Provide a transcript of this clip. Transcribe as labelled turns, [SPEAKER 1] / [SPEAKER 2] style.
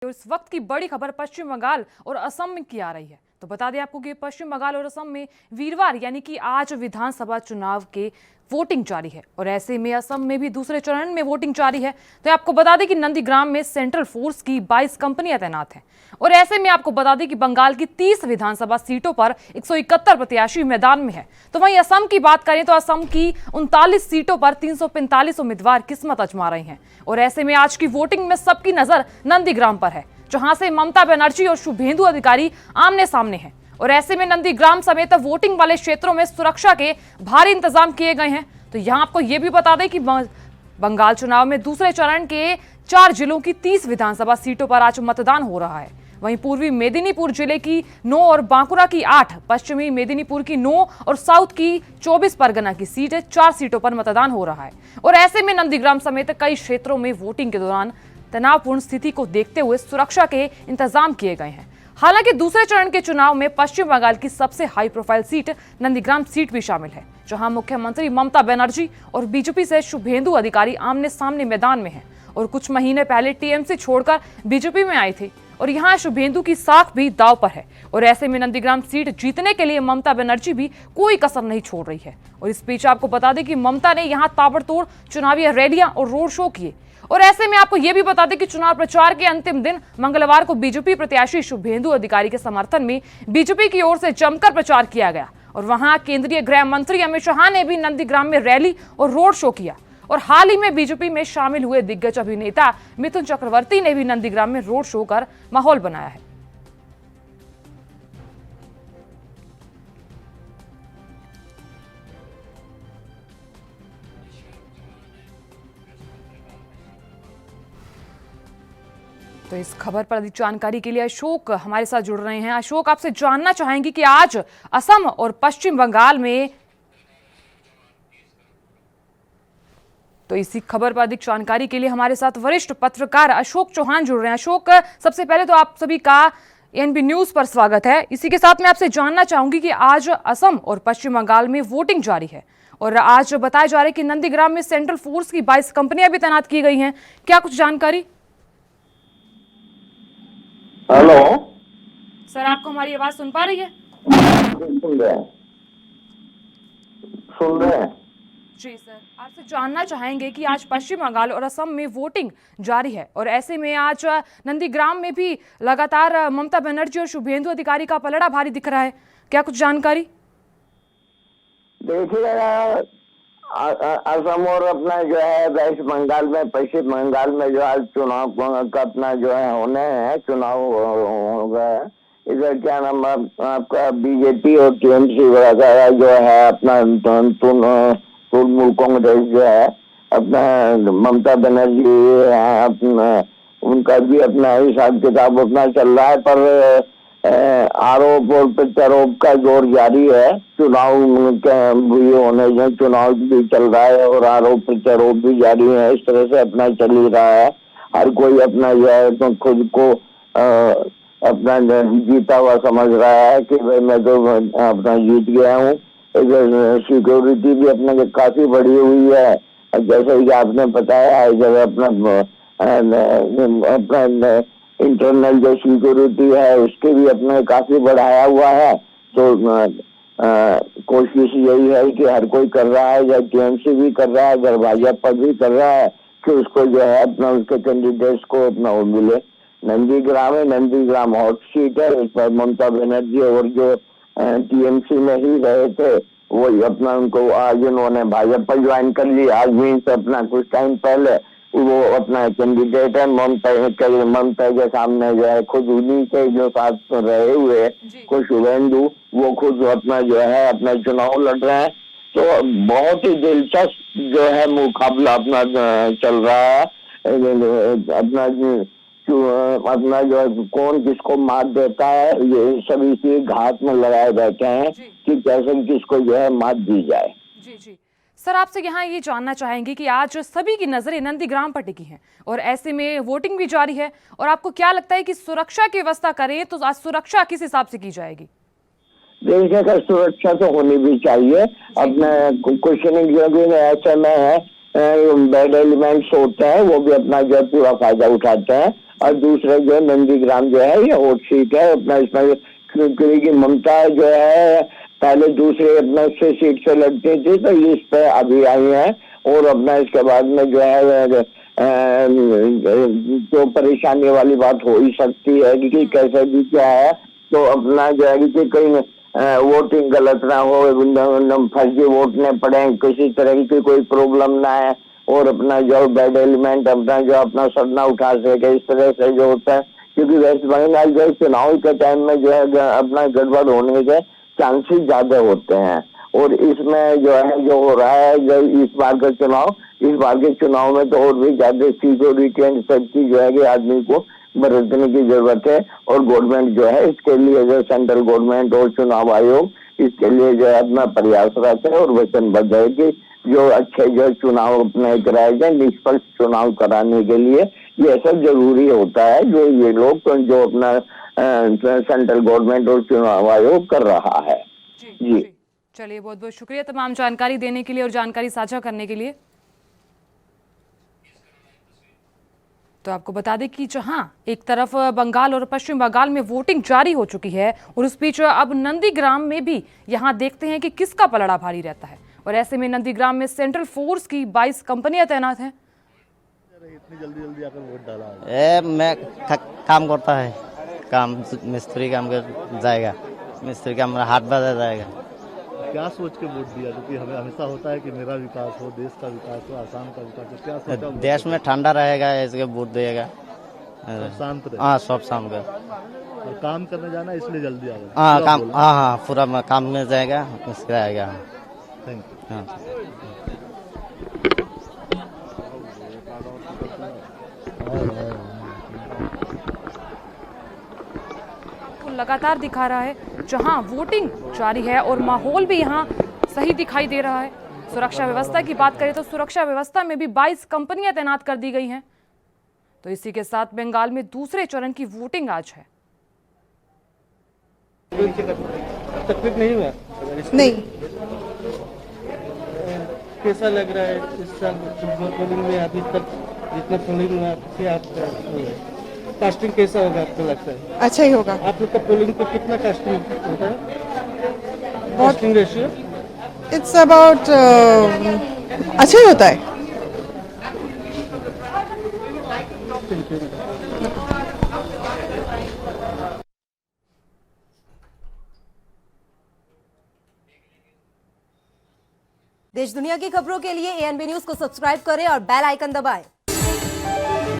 [SPEAKER 1] इस वक्त की बड़ी खबर पश्चिम बंगाल और असम में की आ रही है। तो बता दें आपको कि पश्चिम बंगाल और असम में वीरवार यानी कि आज विधानसभा चुनाव के वोटिंग जारी है और ऐसे में असम में भी दूसरे चरण में वोटिंग जारी है। तो आपको बता दें कि नंदीग्राम में सेंट्रल फोर्स की 22 कंपनियां तैनात हैं और ऐसे में आपको बता दें कि बंगाल की 30 विधानसभा सीटों पर 171 प्रत्याशी मैदान में है। तो वहीं असम की बात करें तो असम की 39 सीटों पर 345 उम्मीदवार किस्मत आजमा रहे हैं और ऐसे में आज की वोटिंग में सबकी नजर नंदीग्राम पर है, जहां से ममता बनर्जी और शुभेंदु अधिकारी आमने सामने हैं और ऐसे में नंदीग्राम समेत वोटिंग वाले क्षेत्रों में सुरक्षा के भारी इंतजाम किए गए हैं। तो यहां आपको यह भी बता दें कि बंगाल चुनाव में दूसरे चरण के 4 जिलों की 30 विधानसभा सीटों पर आज मतदान हो रहा है। वहीं पूर्वी मेदिनीपुर जिले की 9 और बांकुरा की 8, पश्चिमी मेदिनीपुर की 9 और साउथ की 24 परगना की सीट 4 सीटों पर मतदान हो रहा है और ऐसे में नंदीग्राम समेत कई क्षेत्रों में वोटिंग के दौरान तनावपूर्ण स्थिति को देखते हुए सुरक्षा के इंतजाम किए गए हैं। हालांकि दूसरे चरण के चुनाव में पश्चिम बंगाल की सबसे high profile seat Nandigram seat भी शामिल है, जहां मुख्यमंत्री ममता बनर्जी और बीजेपी से शुभेंदु अधिकारी आमने सामने मैदान में हैं और कुछ महीने पहले टीएमसी छोड़कर बीजेपी में आए थे और यहां शुभेंदु की साख भी दांव पर है और ऐसे में नंदीग्राम सीट जीतने के लिए ममता बनर्जी भी कोई कसर नहीं छोड़ रही है। और इस बीच आपको बता दें कि ममता ने यहां ताबड़तोड़ चुनावी रैलियां और रोड शो किए और ऐसे में आपको यह भी बता दें कि चुनाव प्रचार के अंतिम दिन मंगलवार को बीजेपी प्रत्याशी शुभेंदु अधिकारी के समर्थन में बीजेपी की ओर से जमकर प्रचार किया गया और वहां केंद्रीय गृह मंत्री अमित शाह ने भी नंदीग्राम में रैली और रोड शो किया और हाल ही में बीजेपी में शामिल हुए दिग्गज अभिनेता मिथुन चक्रवर्ती ने भी नंदीग्राम में रोड शो कर माहौल बनाया है। तो इस खबर पर अधिक जानकारी के लिए अशोक हमारे साथ जुड़ रहे हैं। अशोक, आपसे जानना चाहेंगे कि आज असम और पश्चिम बंगाल में, तो इसी खबर पर अधिक जानकारी के लिए हमारे साथ वरिष्ठ पत्रकार अशोक चौहान जुड़ रहे हैं। अशोक, सबसे पहले तो आप सभी का एएनबी न्यूज पर स्वागत है। इसी के साथ मैं आपसे जानना चाहूंगी कि आज असम और पश्चिम बंगाल में वोटिंग जारी है और आज बताया जा रहा है कि नंदीग्राम में सेंट्रल फोर्स की 22 कंपनियां भी तैनात की गई हैं, क्या कुछ जानकारी?
[SPEAKER 2] हेलो
[SPEAKER 1] सर, आपको हमारी आवाज सुन पा रही है?
[SPEAKER 2] सुन रहे हैं
[SPEAKER 1] जी सर, आपसे जानना चाहेंगे कि आज पश्चिम बंगाल और असम में वोटिंग जारी है और ऐसे में आज नंदीग्राम में भी लगातार ममता बनर्जी और शुभेंदु अधिकारी का पलड़ा भारी दिख रहा है, क्या कुछ जानकारी?
[SPEAKER 2] देखिएगा, असम और अपना जो है वेस्ट बंगाल में, पश्चिम बंगाल में जो आज चुनाव का अपना जो है होने हैं, चुनाव होगा। इधर क्या नाम आपका बीजेपी और टीएमसी वगैरह जो है अपना तृणमूल कांग्रेस जो है अपना ममता बनर्जी है, अपना उनका भी अपना हिसाब किताब अपना चल रहा है, पर आरोप और प्रत्यारोप का जोर जारी है। चुनाव भी होने जो चुनाव भी चल रहा है और आरोप प्रत्यारोप भी जारी है, इस तरह से अपना चल ही रहा है। हर कोई अपना जो है तो खुद को अपना जीता हुआ समझ रहा है कि भाई मैं तो अपना जीत गया हूँ। इधर सिक्योरिटी भी अपने काफी बढ़ी हुई है, जैसे कि आपने बताया इधर अपना इंटरनल जो सिक्योरिटी है उसके भी अपने काफी बढ़ाया हुआ है। तो कोशिश यही है कि हर कोई कर रहा है, या टीएमसी भी कर रहा है, इधर भाजपा भी कर रहा है कि उसको जो है अपना उसके कैंडिडेट्स को अपना वो मिले। नंदीग्राम हॉट सीट है, उस पर ममता बनर्जी और जो टीएमसी में ही रहे थे वो अपना उनको आज उन्होंने भाजपा ज्वाइन कर ली। आज भी से अपना कुछ टाइम पहले वो अपना कैंडिडेट है ममता के सामने जो है खुद उन्हीं के जो साथ रहे हुए को शुभेंदु वो खुद अपना जो है अपना चुनाव लड़ रहे हैं। तो बहुत ही दिलचस्प जो है मुकाबला अपना चल रहा है। अपना जो है कौन किसको मात देता है, ये सभी इसी घात में लगाए बैठे हैं कि कैसे किसको जो है मात दी जाए।
[SPEAKER 1] जी जी सर, आपसे यहाँ ये जानना चाहेंगे कि आज सभी की नजरें नंदीग्राम पर टिकी हैं और ऐसे में वोटिंग भी जारी है और आपको क्या लगता है कि सुरक्षा की व्यवस्था करें तो आज सुरक्षा किस हिसाब से की जाएगी?
[SPEAKER 2] देखिए का सुरक्षा तो होनी भी चाहिए। अपने क्वेश्चनिंग जो भी ऐसे में है बैड एलिमेंट्स होते हैं वो भी अपना जो है पूरा फायदा उठाते हैं। और दूसरा जो है नंदीग्राम जो है ये हॉट सीट है अपना, इसमें क्योंकि ममता जो है पहले दूसरे अपना उससे सीट से लड़ती थी, तो इस पे अभी आई है। और अपना इसके बाद में जो है तो परेशानी वाली बात हो ही सकती है कि कैसे भी क्या है, तो अपना जो है कि कहीं वोटिंग गलत ना हो, फर्जी वोट न पड़े, किसी तरह की कोई प्रॉब्लम ना है, और अपना जो बैड एलिमेंट अपना जो अपना सर ना उठा सके, इस तरह से जो होता है। क्योंकि वेस्ट बंगाल जो चुनाव के टाइम में जो है अपना गड़बड़ होने के चांसेस ज्यादा होते हैं, और इसमें जो है जो हो रहा है जो इस बार के चुनाव में तो और भी ज्यादा सिक्योरिटी एंड सेफ्टी जो है कि आदमी को बरतने की जरूरत है। और गवर्नमेंट जो है इसके लिए जो सेंट्रल गवर्नमेंट और चुनाव आयोग इसके लिए जो है अपना प्रयासरत है और वचनबद्ध है कि जो अच्छे जो चुनाव अपने कराए जाए, निष्पक्ष चुनाव कराने के लिए ये सब जरूरी होता है, जो ये लोग जो अपना सेंट्रल गवर्नमेंट और चुनाव आयोग कर रहा है। जी
[SPEAKER 1] चलिए, बहुत बहुत शुक्रिया तमाम जानकारी देने के लिए और जानकारी साझा करने के लिए। तो आपको बता दें कि जहां एक तरफ बंगाल और पश्चिम बंगाल में वोटिंग जारी हो चुकी है, और उस बीच अब नंदीग्राम में भी यहां देखते हैं कि किसका पलड़ा भारी रहता है। और ऐसे में नंदीग्राम में सेंट्रल फोर्स की 22 कंपनियां तैनात हैं।
[SPEAKER 3] इतनी जल्दी आकर वोट डाला मैं काम करता है, काम मिस्त्री काम कर जाएगा, मिस्त्री काम हाथ बजा जाएगा। क्या सोच के वोट दिया? क्योंकि हमें हमेशा होता है कि मेरा विकास हो, देश का विकास हो, आसाम का विकास हो। क्या सोचा? देश में ठंडा रहेगा इसके वोट देगा, शांत रहे। हाँ, सब शाम का और काम करने जाना इसलिए जल्दी आ गया। हाँ काम, हाँ पूरा काम में जाएगा, इसके आएगा। Thank you. हाँ
[SPEAKER 1] लगातार दिखा रहा है जहां वोटिंग जारी है और माहौल भी यहां सही दिखाई दे रहा है। सुरक्षा व्यवस्था की बात करें तो सुरक्षा व्यवस्था में भी 22 कंपनियां तैनात कर दी गई हैं। तो इसी के साथ बंगाल में दूसरे चरण की वोटिंग आज है।
[SPEAKER 4] तकलीफ नहीं हुआ?
[SPEAKER 5] नहीं।
[SPEAKER 4] कैसा लग रहा है इस साल पोलिंग में? अभी तक जितना पोलिंग हुआ कास्टिंग कैसा होगा आपको लगता है?
[SPEAKER 5] अच्छा ही होगा।
[SPEAKER 4] आप लोग का पोलिंग पे कितना कास्टिंग होता है? कास्टिंग रेशियो
[SPEAKER 5] इट्स अबाउट अच्छा ही होता है।
[SPEAKER 6] देश दुनिया की खबरों के लिए ANB न्यूज को सब्सक्राइब करें और बेल आइकन दबाएं।